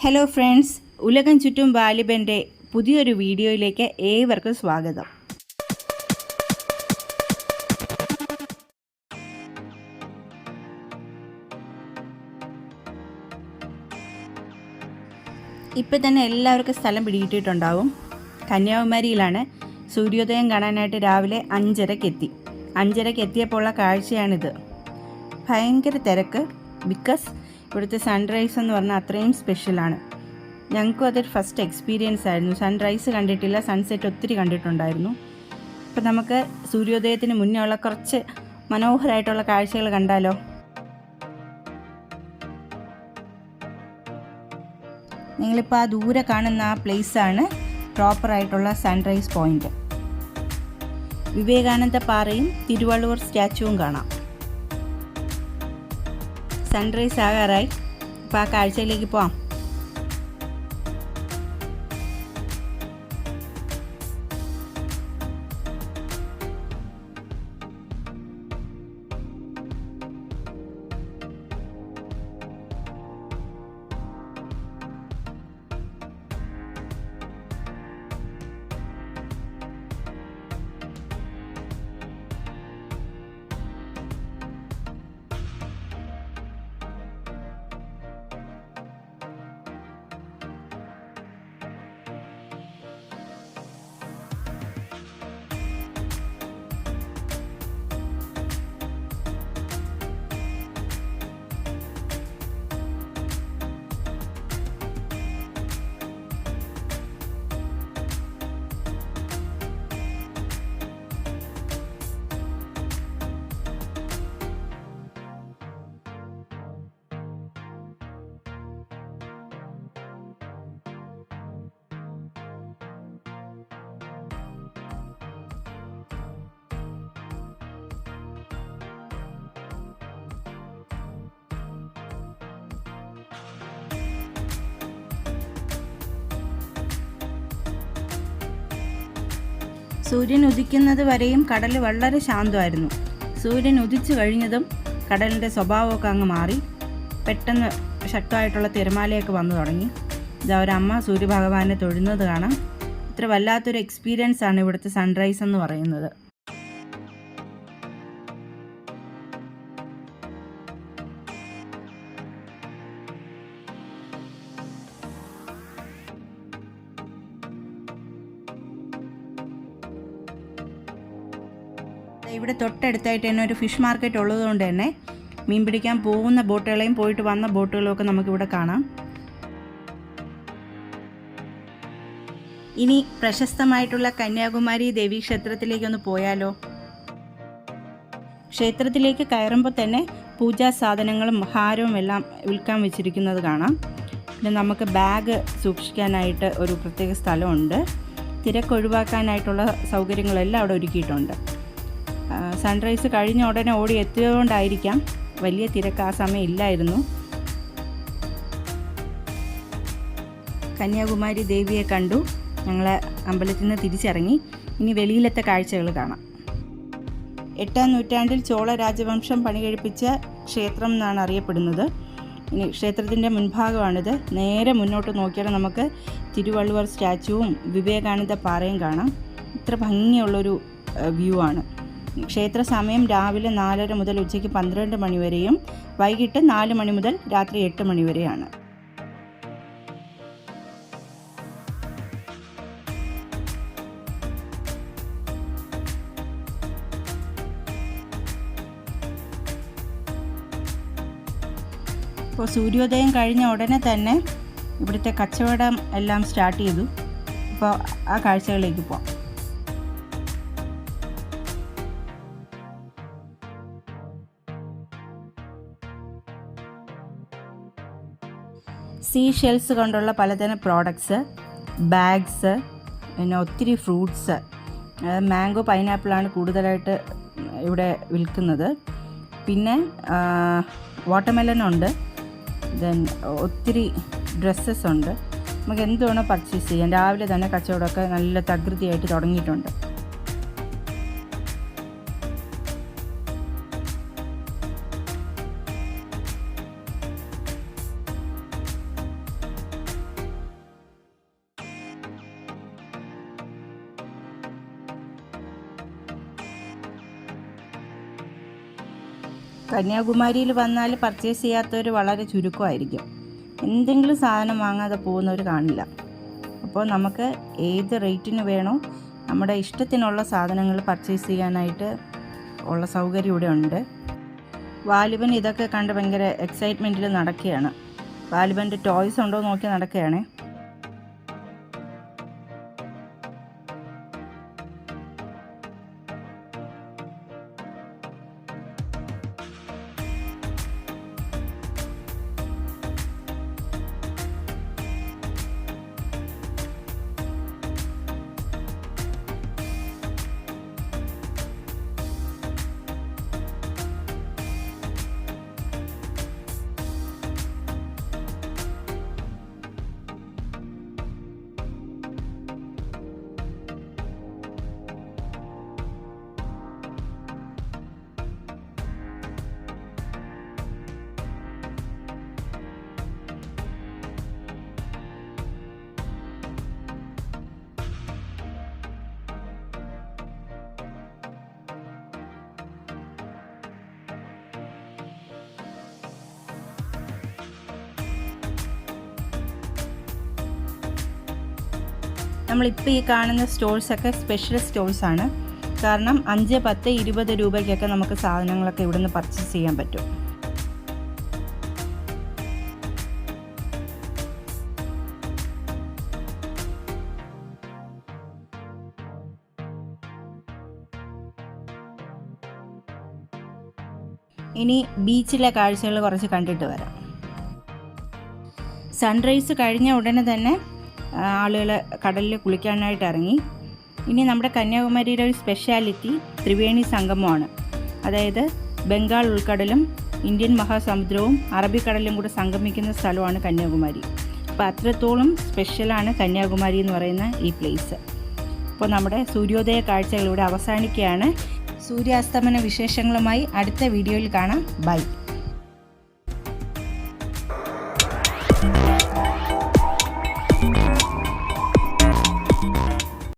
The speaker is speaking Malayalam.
ഹലോ ഫ്രണ്ട്സ്, ഉലകം ചുറ്റും വാലിബൻ്റെ പുതിയൊരു വീഡിയോയിലേക്ക് ഏവർക്കും സ്വാഗതം. ഇപ്പം തന്നെ എല്ലാവർക്കും സ്ഥലം പിടികിട്ടിയിട്ടുണ്ടാവും. കന്യാകുമാരിയിലാണ്. സൂര്യോദയം കാണാനായിട്ട് രാവിലെ 5:30 എത്തി. 5:30 എത്തിയപ്പോൾ ഉള്ള കാഴ്ചയാണിത്. ഭയങ്കര തിരക്ക്. ബിക്കോസ് ഇവിടുത്തെ സൺറൈസ് എന്ന് പറഞ്ഞാൽ അത്രയും സ്പെഷ്യലാണ്. ഞങ്ങൾക്കും അതൊരു ഫസ്റ്റ് എക്സ്പീരിയൻസ് ആയിരുന്നു. സൺറൈസ് കണ്ടിട്ടില്ല, സൺസെറ്റ് ഒത്തിരി കണ്ടിട്ടുണ്ടായിരുന്നു. അപ്പം നമുക്ക് സൂര്യോദയത്തിന് മുന്നേ ഉള്ള കുറച്ച് മനോഹരമായിട്ടുള്ള കാഴ്ചകൾ കണ്ടാലോ? നിങ്ങളിപ്പോൾ ആ ദൂരെ കാണുന്ന ആ പ്ലേസാണ് പ്രോപ്പറായിട്ടുള്ള സൺറൈസ് പോയിൻ്റ്. വിവേകാനന്ദ പാറയും തിരുവള്ളുവർ സ്റ്റാച്ചുവും കാണാം. സൺറൈസ് ആകാറായി. അപ്പോൾ ആ കാഴ്ചയിലേക്ക് പോവാം. സൂര്യൻ ഉദിക്കുന്നത് വരെയും കടൽ വളരെ ശാന്തമായിരുന്നു. സൂര്യൻ ഉദിച്ചു കഴിഞ്ഞതും കടലിൻ്റെ സ്വഭാവമൊക്കെ അങ്ങ് മാറി. പെട്ടെന്ന് ശക്തമായിട്ടുള്ള തിരമാലയൊക്കെ വന്നു തുടങ്ങി. ഇതാ ഒരമ്മ സൂര്യഭഗവാനെ തൊഴുന്നത് കാണാം. ഇത്ര വല്ലാത്തൊരു എക്സ്പീരിയൻസ് ആണ് ഇവിടുത്തെ സൺറൈസ് എന്ന് പറയുന്നത്. ഇവിടെ തൊട്ടടുത്തായിട്ട് തന്നെ ഒരു ഫിഷ് മാർക്കറ്റ് ഉള്ളതുകൊണ്ട് തന്നെ മീൻ പിടിക്കാൻ പോകുന്ന ബോട്ടുകളെയും പോയിട്ട് വന്ന ബോട്ടുകളും ഒക്കെ നമുക്കിവിടെ കാണാം. ഇനി പ്രശസ്തമായിട്ടുള്ള കന്യാകുമാരി ദേവീ ക്ഷേത്രത്തിലേക്കൊന്ന് പോയാലോ? ക്ഷേത്രത്തിലേക്ക് കയറുമ്പോൾ തന്നെ പൂജാ സാധനങ്ങളും ഹാരവും എല്ലാം വിൽക്കാൻ വെച്ചിരിക്കുന്നത് കാണാം. പിന്നെ നമുക്ക് ബാഗ് സൂക്ഷിക്കാനായിട്ട് ഒരു പ്രത്യേക സ്ഥലമുണ്ട്. തിരക്കൊഴിവാക്കാനായിട്ടുള്ള സൗകര്യങ്ങളെല്ലാം അവിടെ ഒരുക്കിയിട്ടുണ്ട്. സൺറൈസ് കഴിഞ്ഞ ഉടനെ ഓടി എത്തിയതുകൊണ്ടായിരിക്കാം വലിയ തിരക്ക് ആ സമയം ഇല്ലായിരുന്നു. കന്യാകുമാരി ദേവിയെ കണ്ടു. ഞങ്ങൾ അമ്പലത്തിൽ നിന്ന് തിരിച്ചിറങ്ങി. ഇനി വെളിയിലത്തെ കാഴ്ചകൾ കാണാം. 8-ാം നൂറ്റാണ്ടിൽ ചോള രാജവംശം പണികഴിപ്പിച്ച ക്ഷേത്രം എന്നാണ് അറിയപ്പെടുന്നത്. ഇനി ക്ഷേത്രത്തിൻ്റെ മുൻഭാഗമാണിത്. നേരെ മുന്നോട്ട് നോക്കിയാൽ നമുക്ക് തിരുവള്ളുവർ സ്റ്റാച്ചുവും വിവേകാനന്ദ പാറയും കാണാം. ഇത്ര ഭംഗിയുള്ളൊരു വ്യൂ ആണ്. ക്ഷേത്ര സമയം രാവിലെ 4:30 മുതൽ ഉച്ചയ്ക്ക് 12 മണി വരെയും വൈകിട്ട് 4 മണി മുതൽ രാത്രി 8 മണി വരെയാണ്. ഇപ്പോൾ സൂര്യോദയം കഴിഞ്ഞ ഉടനെ തന്നെ ഇവിടുത്തെ കച്ചവടം എല്ലാം സ്റ്റാർട്ട് ചെയ്തു. ഇപ്പോൾ ആ കാഴ്ചകളിലേക്ക് പോകാം. സീ ഷെൽസ് കൊണ്ടുള്ള പലതരം പ്രോഡക്ട്സ്, ബാഗ്സ്, പിന്നെ ഒത്തിരി ഫ്രൂട്ട്സ്, മാംഗോ പൈനാപ്പിളാണ് കൂടുതലായിട്ട് ഇവിടെ വിൽക്കുന്നത്. പിന്നെ വാട്ടർമെലൺ ഉണ്ട്. ദെൻ ഒത്തിരി ഡ്രസ്സസ് ഉണ്ട്. നമുക്ക് എന്ത് വേണോ പർച്ചേസ് ചെയ്യാം. രാവിലെ തന്നെ കച്ചവടമൊക്കെ നല്ല തകൃതിയായിട്ട് തുടങ്ങിയിട്ടുണ്ട്. കന്യാകുമാരിയിൽ വന്നാൽ പർച്ചേസ് ചെയ്യാത്തവർ വളരെ ചുരുക്കമായിരിക്കും. എന്തെങ്കിലും സാധനം വാങ്ങാതെ പോകുന്നവർ കാണില്ല. അപ്പോൾ നമുക്ക് ഏത് റേറ്റിന് വേണോ നമ്മുടെ ഇഷ്ടത്തിനുള്ള സാധനങ്ങൾ പർച്ചേസ് ചെയ്യാനായിട്ട് ഉള്ള സൗകര്യം ഇവിടെ ഉണ്ട്. വാലിബൻ ഇതൊക്കെ കണ്ട് ഭയങ്കര എക്സൈറ്റ്മെൻറ്റിൽ നടക്കുകയാണ്. വാലിബൻ്റെ ടോയ്സ് ഉണ്ടോ നോക്കി നടക്കുകയാണ്. നമ്മളിപ്പോൾ ഈ കാണുന്ന സ്റ്റോഴ്സൊക്കെ സ്പെഷ്യൽ സ്റ്റോഴ്സാണ്. കാരണം 5, 10, 20 രൂപയ്ക്കൊക്കെ നമുക്ക് സാധനങ്ങളൊക്കെ ഇവിടുന്ന് പർച്ചേസ് ചെയ്യാൻ പറ്റും. ഇനി ബീച്ചിലെ കാഴ്ചകൾ കുറച്ച് കണ്ടിട്ട് വരാം. സൺറൈസ് കഴിഞ്ഞ ഉടനെ തന്നെ ആളുകൾ കടലിൽ കുളിക്കാനായിട്ട് ഇറങ്ങി. ഇനി നമ്മുടെ കന്യാകുമാരിയുടെ ഒരു സ്പെഷ്യാലിറ്റി ത്രിവേണി സംഗമമാണ്. അതായത് ബംഗാൾ ഉൾക്കടലും ഇന്ത്യൻ മഹാസമുദ്രവും അറബിക്കടലും കൂടെ സംഗമിക്കുന്ന സ്ഥലമാണ് കന്യാകുമാരി. അപ്പോൾ അത്രത്തോളം സ്പെഷ്യലാണ് കന്യാകുമാരി എന്ന് പറയുന്ന ഈ പ്ലേസ്. അപ്പോൾ നമ്മുടെ സൂര്യോദയ കാഴ്ചകൾ ഇവിടെ അവസാനിക്കുകയാണ്. സൂര്യാസ്തമന വിശേഷങ്ങളുമായി അടുത്ത വീഡിയോയിൽ കാണാം. ബൈ.